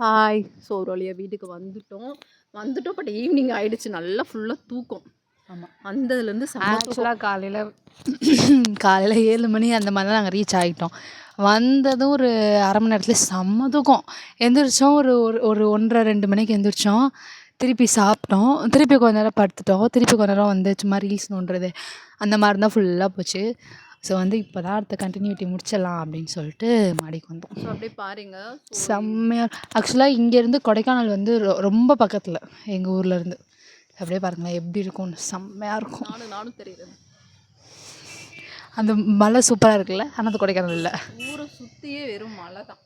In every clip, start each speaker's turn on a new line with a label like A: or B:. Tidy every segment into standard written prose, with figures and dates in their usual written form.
A: Hi. So ஒரு வழியாக வீட்டுக்கு வந்துட்டோம். பட் ஈவினிங் ஆயிடுச்சு. நல்லா ஃபுல்லாக தூக்கம்.
B: ஆமாம்.
A: வந்ததுலேருந்து செம்ம தூக்கம்.
B: ஆக்சுவலாக காலையில் 7 மணி அந்த மாதிரி தான் நாங்கள் ரீச் ஆகிட்டோம். வந்ததும் ஒரு அரை மணி நேரத்தில் செம்ம தூக்கம். எந்திரிச்சோம் ஒரு ஒரு ஒரு 1:30-2 மணிக்கு எந்திரிச்சோம். திருப்பி சாப்பிட்டோம். திருப்பி கொஞ்ச நேரம் படுத்துட்டோம். திருப்பி கொஞ்ச நேரம் வந்து சும்மா ரீல்ஸ் நோண்டுறது அந்த மாதிரி தான் ஃபுல்லாக போச்சு. ஸோ வந்து இப்போ தான் அடுத்த கண்டினியூட்டி முடிச்சிடலாம் அப்படின்னு சொல்லிட்டு மாடிக்கு வந்தோம்.
A: ஸோ அப்படியே பாருங்க.
B: செம்மையாக ஆக்சுவலாக இங்கேருந்து கொடைக்கானல் வந்து ரொம்ப பக்கத்தில் எங்கள் ஊர்லேருந்து. அப்படியே பாருங்களேன் எப்படி இருக்கும்னு. செம்மையாக இருக்கும்.
A: நானும் தெரியுது.
B: அந்த மலை சூப்பராக இருக்குல்ல. ஆனால் அது கொடைக்கானல் இல்லை.
A: ஊரை சுற்றியே வெறும் மலை தான்.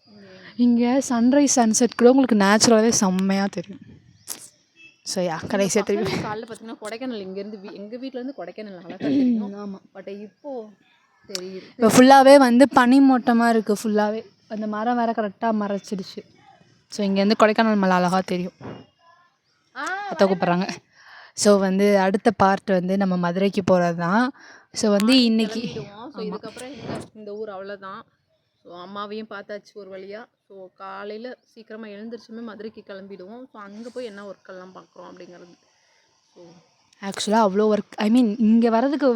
B: இங்கே சன்ரைஸ் சன்செட் கூட உங்களுக்கு நேச்சுரலாகவே செம்மையாக தெரியும். ஸோ கடைசியாக திரும்பி
A: காலையில் பார்த்தீங்கன்னா கொடைக்கானல் இங்கேருந்து எங்கள் வீட்டிலேருந்து கொடைக்கானல் அழகாக தெரியும். ஆமாம். பட் இப்போது தெரியுது.
B: இப்போ ஃபுல்லாகவே வந்து பனிமூட்டமாக இருக்குது. ஃபுல்லாகவே அந்த மரம் வேறு கரெக்டாக மறைச்சிடுச்சு. ஸோ இங்கேருந்து கொடைக்கானல் மலை அழகாக தெரியும். அத்தை கூப்பிட்றாங்க. ஸோ வந்து அடுத்த பார்ட் வந்து நம்ம மதுரைக்கு போகிறது தான். ஸோ வந்து இன்றைக்கி
A: ஸோ இதுக்கப்புறம் இந்த ஊர் அவ்வளோதான். ஸோ அம்மாவையும் பார்த்தாச்சு ஒரு வழியாக. ஸோ காலையில் சீக்கிரமாக எழுந்திரிச்சுமே மதுரைக்கு கிளம்பிடுவோம். ஸோ அங்கே போய் என்ன ஒர்க்கெல்லாம் பார்க்குறோம் அப்படிங்கிறது. ஸோ
B: ஆக்சுவலாக அவ்வளோ ஒர்க் இங்கே வர்றதுக்கு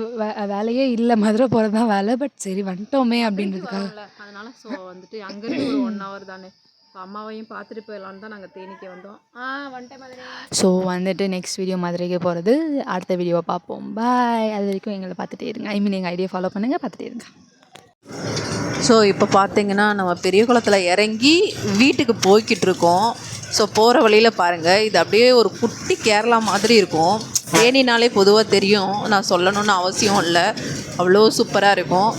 B: வேலையே இல்லை. மதுரை போகிறது தான் வேலை. பட் சரி வந்துட்டோமே அப்படின்றதுக்காக
A: அதனால் ஸோ வந்துட்டு அங்கேருந்து ஒரு 1 hour தானே. ஸோ அம்மாவையும் பார்த்துட்டு போயிடலான்னு தான் நாங்கள் தேனிக்கு வந்தோம். வந்துட்டேன் மதுரை.
B: ஸோ வந்துட்டு நெக்ஸ்ட் வீடியோ மதுரைக்கு போகிறது. அடுத்த வீடியோவை பார்ப்போம். பாய். அது வரைக்கும் எங்களை பார்த்துட்டே இருங்க. எங்கள் ஐடியா ஃபாலோ பண்ணுங்கள். பார்த்துட்டே இருங்க.
A: ஸோ இப்போ பார்த்தீங்கன்னா நம்ம பெரிய குளத்தில் இறங்கி வீட்டுக்கு போய்கிட்டு இருக்கோம். ஸோ போகிற வழியில் பாருங்கள், இது அப்படியே ஒரு குட்டி கேரளா மாதிரி இருக்கும். தேனினாலே பொதுவாக தெரியும், நான் சொல்லணும்னு அவசியம் இல்லை. அவ்வளோ சூப்பராக இருக்கும்.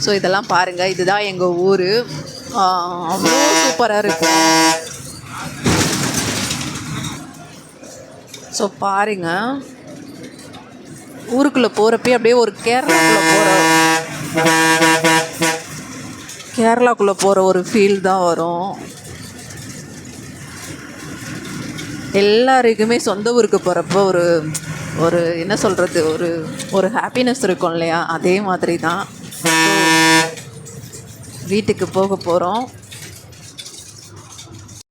A: ஸோ இதெல்லாம் பாருங்கள், இதுதான் எங்கள் ஊர். அவ்வளோ சூப்பராக இருக்கும். ஸோ பாருங்கள், ஊருக்குள்ளே போகிறப்பே அப்படியே ஒரு கேரளாக்குள்ளே போகிற ஒரு ஃபீல் தான் வரும். எல்லாருக்குமே சொந்த ஊருக்கு போகிறப்போ ஒரு என்ன சொல்கிறது, ஒரு ஹாப்பினஸ் இருக்கும் இல்லையா, அதே மாதிரி தான். வீட்டுக்கு போக போகிறோம்.